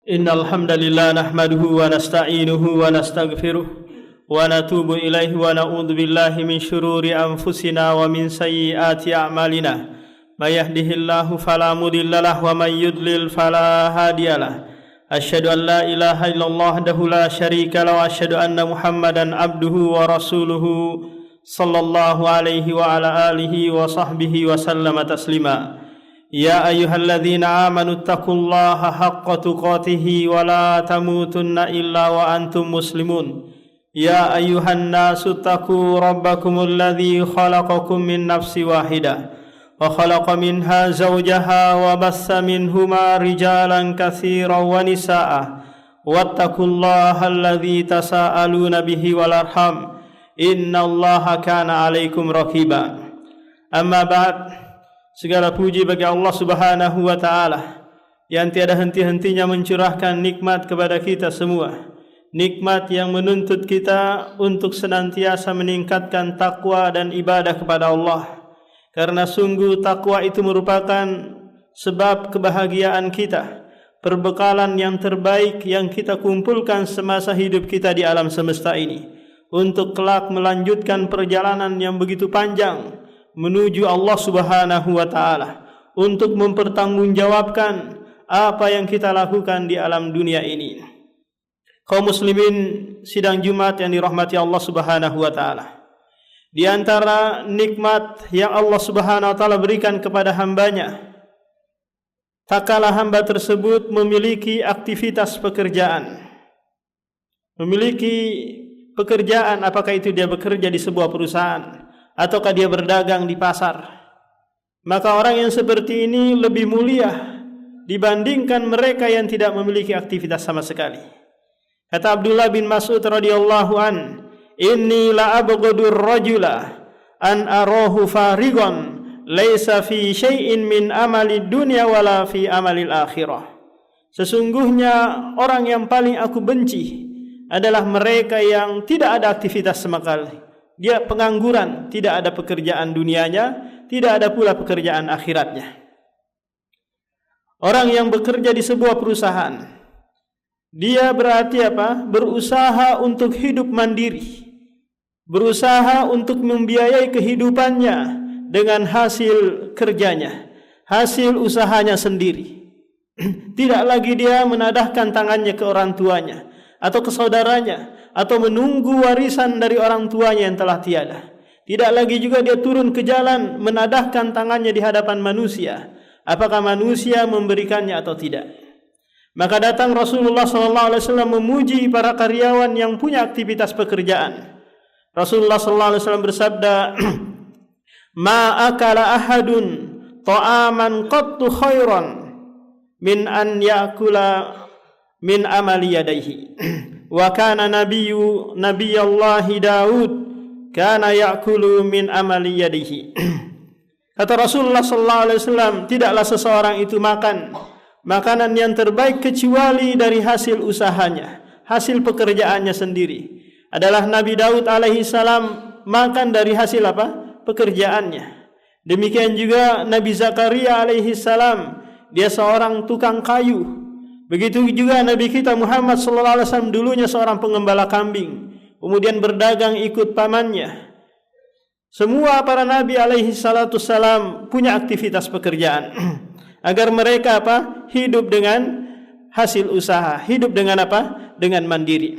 إن الحمد لله نحمده ونستعينه ونستغفره ونتوب إليه ونعوذ بالله من شرور أنفسنا ومن سيئات أعمالنا من يهده الله فلا مضل له ومن يضلل فلا هادي له أشهد أن لا إله إلا الله وحده لا شريك له وأشهد أن محمدا عبده ورسوله صلى الله عليه وعلى آله وصحبه وسلم تسليما يا أيها الذين آمنوا اتقوا الله حق تقاته ولا تموتن إلا وأنتم مسلمون يا أيها الناس اتقوا ربكم الذي خلقكم من نفس واحدة وخلق منها زوجها وبث منهما رجالا كثيرا ونساء واتقوا الله الذي تساءلون به والأرحام إن الله كان عليكم رقيبا أما بعد. Segala puji bagi Allah Subhanahu wa Ta'ala yang tiada henti-hentinya mencurahkan nikmat kepada kita semua. Nikmat yang menuntut kita untuk senantiasa meningkatkan takwa dan ibadah kepada Allah. Karena sungguh takwa itu merupakan sebab kebahagiaan kita, perbekalan yang terbaik yang kita kumpulkan semasa hidup kita di alam semesta ini, untuk kelak melanjutkan perjalanan yang begitu panjang menuju Allah Subhanahu wa Ta'ala, untuk mempertanggungjawabkan apa yang kita lakukan di alam dunia ini. Kaum muslimin sidang Jumat yang dirahmati Allah Subhanahu wa Ta'ala, di antara nikmat yang Allah Subhanahu wa Ta'ala berikan kepada hambanya, tak kalah hamba tersebut memiliki aktivitas pekerjaan, memiliki pekerjaan, apakah itu dia bekerja di sebuah perusahaan ataukah dia berdagang di pasar, maka orang yang seperti ini lebih mulia dibandingkan mereka yang tidak memiliki aktivitas sama sekali. Kata Abdullah bin Mas'ud radhiyallahu an, inni la abghadur rajula an arahu farigon laisa fi syai'in min amali dunya wala fi amalil akhirah. Sesungguhnya orang yang paling aku benci adalah mereka yang tidak ada aktivitas sama sekali. Dia pengangguran, tidak ada pekerjaan dunianya, tidak ada pula pekerjaan akhiratnya. Orang yang bekerja di sebuah perusahaan, dia berarti apa? Berusaha untuk hidup mandiri, berusaha untuk membiayai kehidupannya dengan hasil kerjanya, hasil usahanya sendiri. Tidak lagi dia menadahkan tangannya ke orang tuanya atau ke saudaranya, atau menunggu warisan dari orang tuanya yang telah tiada. Tidak lagi juga dia turun ke jalan menadahkan tangannya di hadapan manusia, apakah manusia memberikannya atau tidak. Maka datang Rasulullah SAW memuji para karyawan yang punya aktivitas pekerjaan. Rasulullah SAW bersabda, ma akala ahadun ta'aman qattu khairan min an ya'kula min amali yadayhi. Wa kana nabiyallahi Daud kana ya'kulu min amali yadihi. Kata Rasulullah sallallahu alaihi wasallam, tidaklah seseorang itu makan makanan yang terbaik kecuali dari hasil usahanya, hasil pekerjaannya sendiri. Adalah Nabi Daud alaihi salam makan dari hasil apa? Pekerjaannya. Demikian juga Nabi Zakaria alaihi salam, dia seorang tukang kayu. Begitu juga Nabi kita Muhammad sallallahu alaihi wasallam dulunya seorang pengembala kambing, kemudian berdagang ikut pamannya. Semua para nabi alaihi salatu salam punya aktivitas pekerjaan agar mereka apa? Hidup dengan hasil usaha, hidup dengan apa? Dengan mandiri.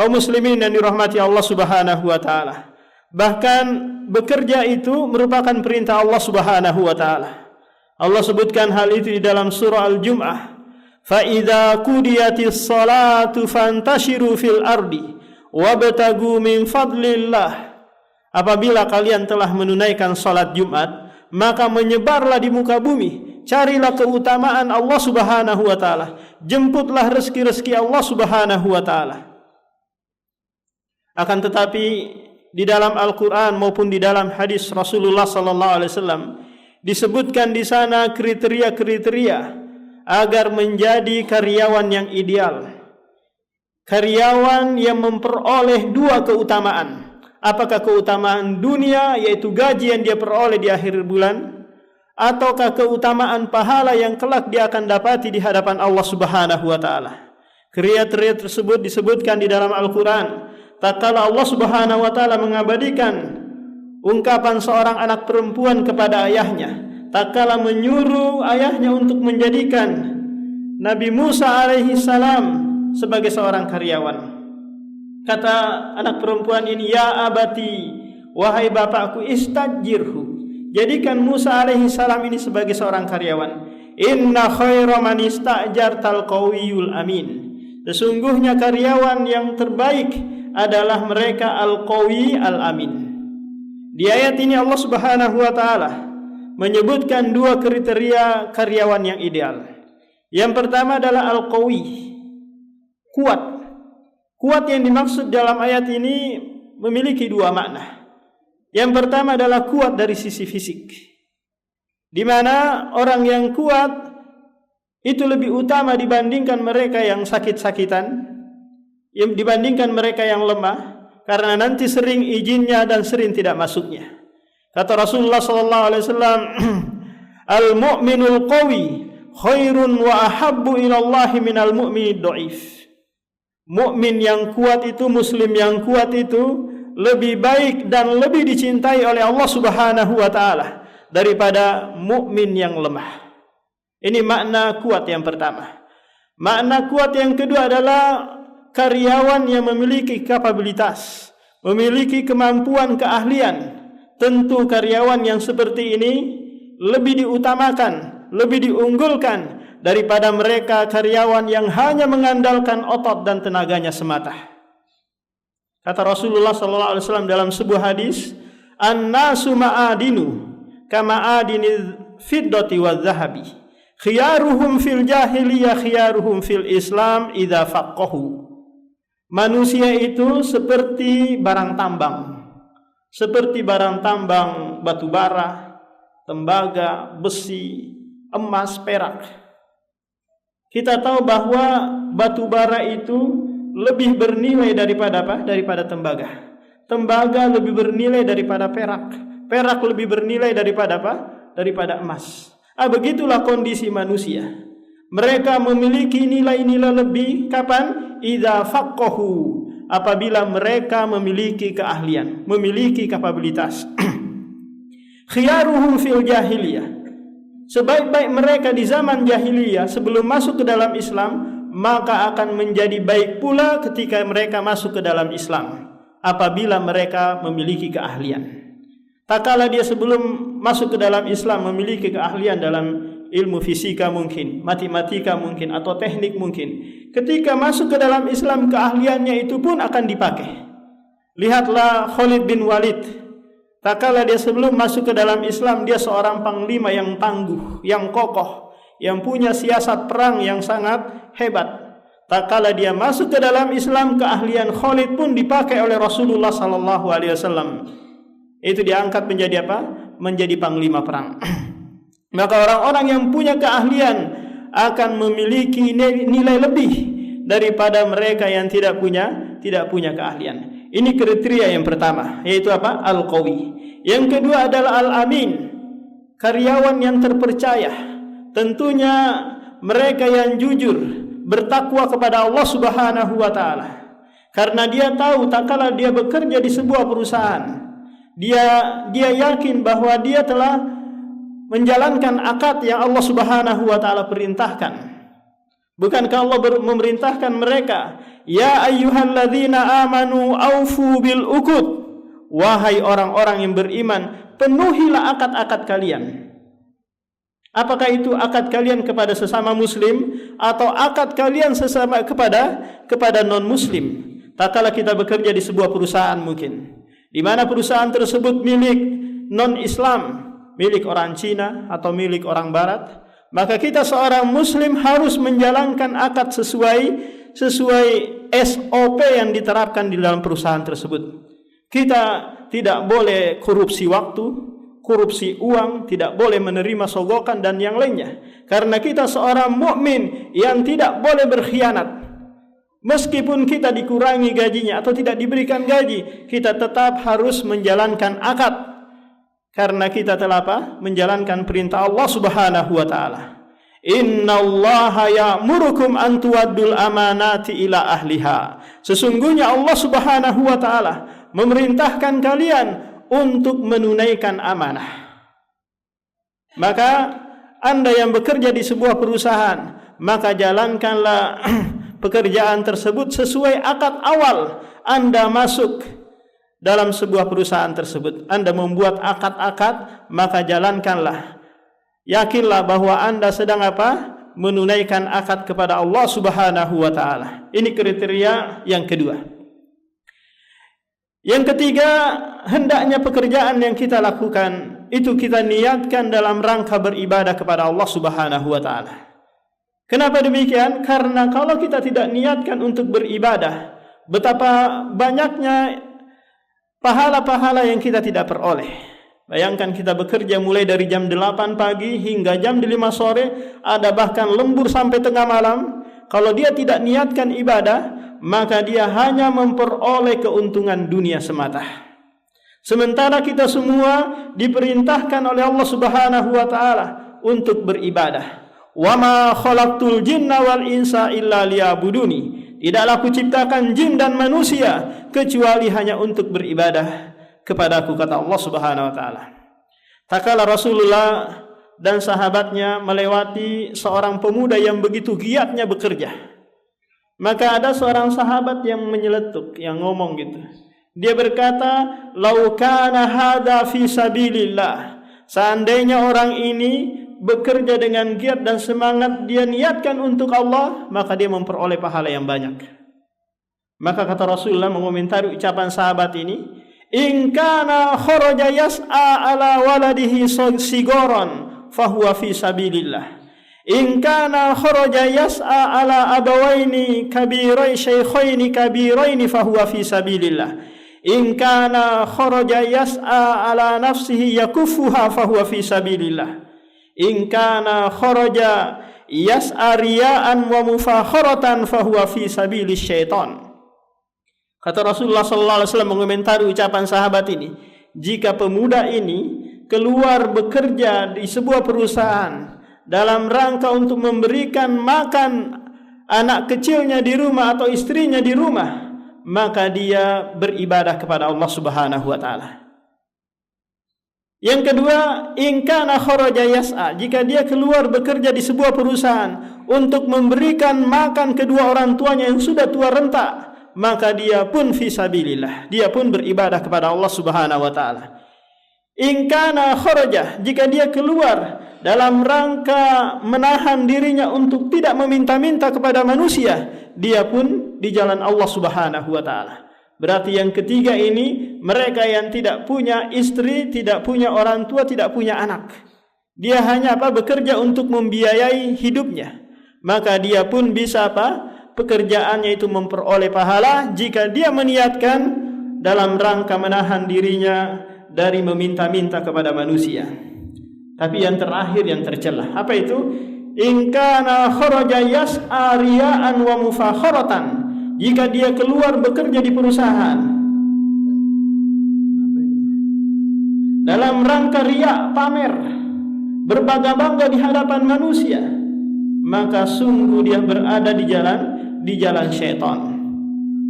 Kaum muslimin yang dirahmati Allah Subhanahu wa Ta'ala, bahkan bekerja itu merupakan perintah Allah Subhanahu wa Ta'ala. Allah sebutkan hal itu di dalam surah Al-Jum'ah. فَإِذَا قُضِيَتِ الصَّلَاةُ فَانْتَشِرُوا فِي الْأَرْضِ وَابْتَغُوا مِنْ فَضْلِ اللَّهِ. Apabila kalian telah menunaikan salat Jumat, maka menyebarlah di muka bumi, carilah keutamaan Allah Subhanahu wa Ta'ala, jemputlah rezeki-rezeki Allah Subhanahu wa Ta'ala. Akan tetapi di dalam Al-Quran maupun di dalam hadis Rasulullah sallallahu alaihi wasallam disebutkan di sana kriteria-kriteria agar menjadi karyawan yang ideal, karyawan yang memperoleh dua keutamaan. Apakah keutamaan dunia, yaitu gaji yang dia peroleh di akhir bulan, ataukah keutamaan pahala yang kelak dia akan dapati di hadapan Allah Subhanahu wa taala. Kriteria tersebut disebutkan di dalam Al-Qur'an. Tatkala Allah Subhanahu wa taala mengabadikan ungkapan seorang anak perempuan kepada ayahnya, tatkala menyuruh ayahnya untuk menjadikan Nabi Musa alaihi salam sebagai seorang karyawan. Kata anak perempuan ini, "Ya abati, wahai bapakku, istajirhu, jadikan Musa alaihi salam ini sebagai seorang karyawan. Inna khaira man istajartal qawiyul amin." Sesungguhnya karyawan yang terbaik adalah mereka al-qawi al-amin. Di ayat ini Allah Subhanahu wa taala menyebutkan dua kriteria karyawan yang ideal. Yang pertama adalah al-qawi, kuat. Kuat yang dimaksud dalam ayat ini memiliki dua makna. Yang pertama adalah kuat dari sisi fisik, di mana orang yang kuat itu lebih utama dibandingkan mereka yang sakit-sakitan, dibandingkan mereka yang lemah, karena nanti sering izinnya dan sering tidak masuknya. Kata Rasulullah sallallahu alaihi wasallam, "Al-mu'minul qawi khairun wa ahabbu ila Allah minal mu'minid dhaif." Mukmin yang kuat itu, muslim yang kuat itu lebih baik dan lebih dicintai oleh Allah Subhanahu wa taala daripada mukmin yang lemah. Ini makna kuat yang pertama. Makna kuat yang kedua adalah karyawan yang memiliki kapabilitas, memiliki kemampuan, keahlian. Tentu karyawan yang seperti ini lebih diutamakan, lebih diunggulkan daripada mereka karyawan yang hanya mengandalkan otot dan tenaganya semata. Kata Rasulullah sallallahu alaihi wasallam dalam sebuah hadis, "An-nasu ma'adinu kama adinil fiddati wadh-dhahabi. Khiyaruhum fil jahiliyah khiyaruhum fil Islam idza faqahu." Manusia itu seperti barang tambang. Seperti barang tambang batu bara, tembaga, besi, emas, perak. Kita tahu bahwa batu bara itu lebih bernilai daripada apa? Daripada tembaga. Tembaga lebih bernilai daripada perak. Perak lebih bernilai daripada apa? Daripada emas. Begitulah kondisi manusia. Mereka memiliki nilai-nilai lebih kapan? Idza faqahu, apabila mereka memiliki keahlian, memiliki kapabilitas. Khiyaruhum fil jahiliyah. Sebaik-baik mereka di zaman jahiliyah sebelum masuk ke dalam Islam, maka akan menjadi baik pula ketika mereka masuk ke dalam Islam apabila mereka memiliki keahlian. Tak kala dia sebelum masuk ke dalam Islam memiliki keahlian dalam ilmu fisika mungkin, matematika mungkin, atau teknik mungkin, ketika masuk ke dalam Islam keahliannya itu pun akan dipakai. Lihatlah Khalid bin Walid. Tak kala dia sebelum masuk ke dalam Islam, dia seorang panglima yang tangguh, yang kokoh, yang punya siasat perang yang sangat hebat. Tak kala dia masuk ke dalam Islam, keahlian Khalid pun dipakai oleh Rasulullah sallallahu alaihi wasallam. Itu diangkat menjadi apa? Menjadi panglima perang. Maka orang-orang yang punya keahlian akan memiliki nilai lebih daripada mereka yang tidak punya keahlian. Ini kriteria yang pertama, yaitu apa? Al-qawi. Yang kedua adalah al-amin, karyawan yang terpercaya. Tentunya mereka yang jujur, bertakwa kepada Allah Subhanahu wa taala. Karena dia tahu tak kala dia bekerja di sebuah perusahaan, dia yakin bahwa dia telah menjalankan akad yang Allah Subhanahu wa taala perintahkan. Bukankah Allah memerintahkan mereka, "Ya ayyuhalladzina amanu aufu bil uqud." Wahai orang-orang yang beriman, penuhilah akad-akad kalian. Apakah itu akad kalian kepada sesama muslim atau akad kalian sesama kepada non-muslim? Tak kala kita bekerja di sebuah perusahaan mungkin, di mana perusahaan tersebut milik non-Islam, milik orang Cina atau milik orang Barat, maka kita seorang muslim harus menjalankan akad sesuai SOP yang diterapkan di dalam perusahaan tersebut. Kita tidak boleh korupsi waktu, korupsi uang, tidak boleh menerima sogokan dan yang lainnya. Karena kita seorang mukmin yang tidak boleh berkhianat. Meskipun kita dikurangi gajinya atau tidak diberikan gaji, kita tetap harus menjalankan akad. Karena kita telah menjalankan perintah Allah Subhanahu wa taala. Innallaha ya'murukum an tuwaddul amanati ila ahliha. Sesungguhnya Allah Subhanahu wa taala memerintahkan kalian untuk menunaikan amanah. Maka Anda yang bekerja di sebuah perusahaan, maka jalankanlah pekerjaan tersebut sesuai akad awal Anda masuk dalam sebuah perusahaan tersebut. Anda membuat akad-akad, maka jalankanlah. Yakinlah bahwa Anda sedang menunaikan akad kepada Allah Subhanahu wa taala. Ini kriteria yang kedua. Yang ketiga, hendaknya pekerjaan yang kita lakukan itu kita niatkan dalam rangka beribadah kepada Allah Subhanahu wa taala. Kenapa demikian? Karena kalau kita tidak niatkan untuk beribadah, betapa banyaknya pahala-pahala yang kita tidak peroleh. Bayangkan kita bekerja mulai dari jam 8 pagi hingga jam 5 sore, ada bahkan lembur sampai tengah malam. Kalau dia tidak niatkan ibadah, maka dia hanya memperoleh keuntungan dunia semata. Sementara kita semua diperintahkan oleh Allah Subhanahu wa taala untuk beribadah. Wa ma khalaqtul jinna wal insa illa liya'buduni. Tidaklah kuciptakan jin dan manusia kecuali hanya untuk beribadah kepadaku, kata Allah Subhanahu wa taala. Tatkala Rasulullah dan sahabatnya melewati seorang pemuda yang begitu giatnya bekerja, maka ada seorang sahabat yang menyeletuk, yang ngomong gitu. Dia berkata, "Lau kana hadza fi sabilillah." Seandainya orang ini bekerja dengan giat dan semangat, dia niatkan untuk Allah, maka dia memperoleh pahala yang banyak. Maka kata Rasulullah mengomentari ucapan sahabat ini, "In kana kharaja yas'a ala waladihi sigoran fahuwa fi sabilillah. In kana kharaja yas'a ala abawaini kabirai syaikhaini kabiraini fahuwa fi sabilillah. In kana kharaja yas'a ala nafsihi yakuffuha fahuwa fi sabilillah. In kana kharaja yas'a riya'an wa mufakharatan fahuwa fi sabilis syaitan." Kata Rasulullah sallallahu alaihi wasallam mengomentari ucapan sahabat ini, jika pemuda ini keluar bekerja di sebuah perusahaan dalam rangka untuk memberikan makan anak kecilnya di rumah atau istrinya di rumah, maka dia beribadah kepada Allah Subhanahu wa taala. Yang kedua, in kana kharaja yas'a, jika dia keluar bekerja di sebuah perusahaan untuk memberikan makan kedua orang tuanya yang sudah tua renta, maka dia pun fi sabilillah, dia pun beribadah kepada Allah Subhanahu wa taala. In kana kharaja, jika dia keluar dalam rangka menahan dirinya untuk tidak meminta-minta kepada manusia, dia pun di jalan Allah Subhanahu wa taala. Berarti yang ketiga ini, mereka yang tidak punya istri, tidak punya orang tua, tidak punya anak, dia hanya bekerja untuk membiayai hidupnya, maka dia pun bisa pekerjaannya itu memperoleh pahala jika dia meniatkan dalam rangka menahan dirinya dari meminta-minta kepada manusia. Tapi yang terakhir yang tercela, apa itu? In kana kharaja yas'a riya'an wa mufakharatan, jika dia keluar bekerja di perusahaan dalam rangka riya, pamer, berbangga-bangga di hadapan manusia, maka sungguh dia berada di jalan syaitan.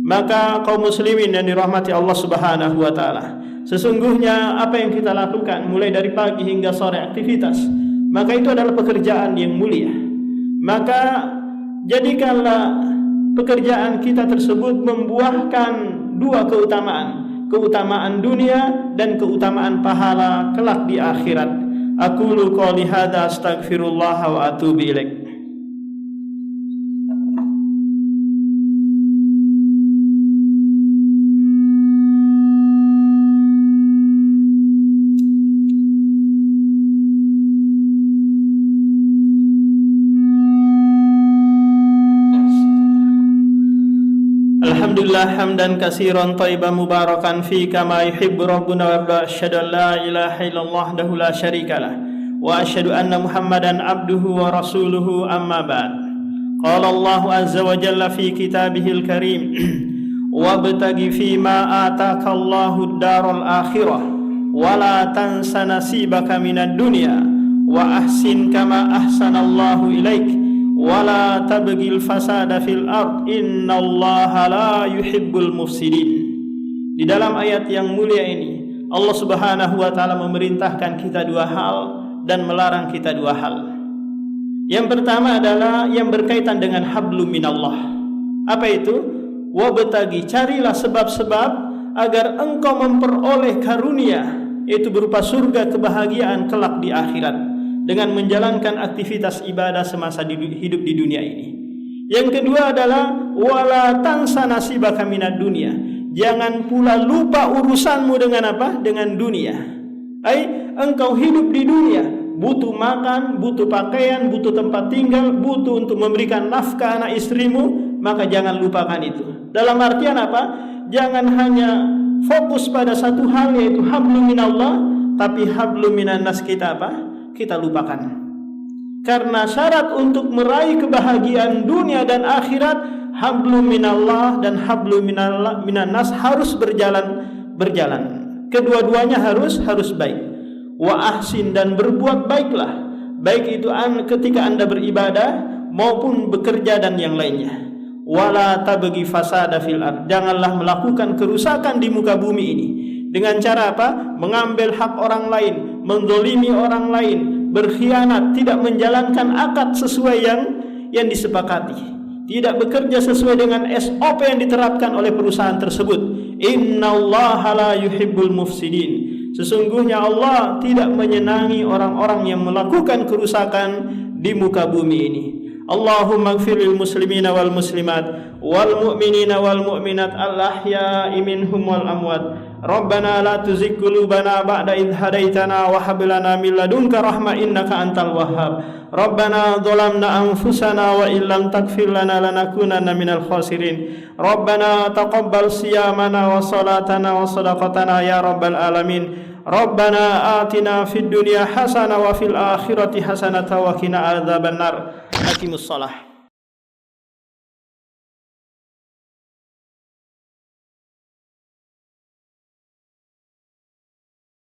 Maka kaum muslimin yang dirahmati Allah Subhanahu wa taala, sesungguhnya apa yang kita lakukan mulai dari pagi hingga sore aktivitas, maka itu adalah pekerjaan yang mulia. Maka jadikanlah pekerjaan kita tersebut membuahkan dua keutamaan dunia dan keutamaan pahala kelak di akhirat. Aqulu qouli hadza astaghfirullah wa atubu ilaik. Alhamdulillah hamdan katsiran thayyiban mubarakan fi kama yuhibbu rabbuna wa yarda. Asyhadu an la ilaha illallah wahdahu la syarikalah wa asyhadu anna Muhammadan abduhu wa rasuluhu, amma ba'd. Qala Allahu azza wa jalla fi kitabihil karim wabtaghi fi ma ataka Allahu ad-daral akhirah wala tansa nasibaka minad dunya wa ahsin kama ahsanallahu ilaik wala tabghil fasada fil ard innallaha la yuhibbul mufsidin. Di dalam ayat yang mulia ini Allah Subhanahu wa taala memerintahkan kita dua hal dan melarang kita dua hal. Yang pertama adalah yang berkaitan dengan hablum minallah. Apa itu? Wabtagi, carilah sebab-sebab agar engkau memperoleh karunia, yaitu berupa surga, kebahagiaan kelak di akhirat, dengan menjalankan aktivitas ibadah semasa hidup di dunia ini. Yang kedua adalah wala tansa nasibaka minad dunya. Jangan pula lupa urusanmu dengan apa? Dengan dunia. Engkau hidup di dunia, butuh makan, butuh pakaian, butuh tempat tinggal, butuh untuk memberikan nafkah anak istrimu, maka jangan lupakan itu. Dalam artian apa? Jangan hanya fokus pada satu hal, yaitu hablum minallah, tapi hablum minan nas kita apa? Kita lupakan. Karena syarat untuk meraih kebahagiaan dunia dan akhirat, hablum minallah dan hablum minan nas harus berjalan. Kedua-duanya harus baik. Wa ahsin, dan berbuat baiklah. Baik itu ketika Anda beribadah maupun bekerja dan yang lainnya. Wala tabghi fasada fil ard. Janganlah melakukan kerusakan di muka bumi ini. Dengan cara apa? Mengambil hak orang lain, menzalimi orang lain, berkhianat, tidak menjalankan akad sesuai yang disepakati, tidak bekerja sesuai dengan SOP yang diterapkan oleh perusahaan tersebut. Innallaha la yuhibbul mufsidin. Sesungguhnya Allah tidak menyenangi orang-orang yang melakukan kerusakan di muka bumi ini. Allahumma ighfir lil muslimina wal muslimat wal mu'minina wal mu'minat al ahya'i minhum wal amwat. Rabbana la tuzigh qulubana ba'da idh hadaitana wa hab lana min ladunka rahmah innaka antal wahhab. Rabbana dhalamna anfusana wa illam taghfir lana lanakunanna minal khasirin. Rabbana taqabbal siyamana wa salatana wa sadaqatana ya rabbal alamin. Rabbana atina fid dunya hasanah wa fil akhirati hasanah wa qina adzabannar. Aqimus shalah.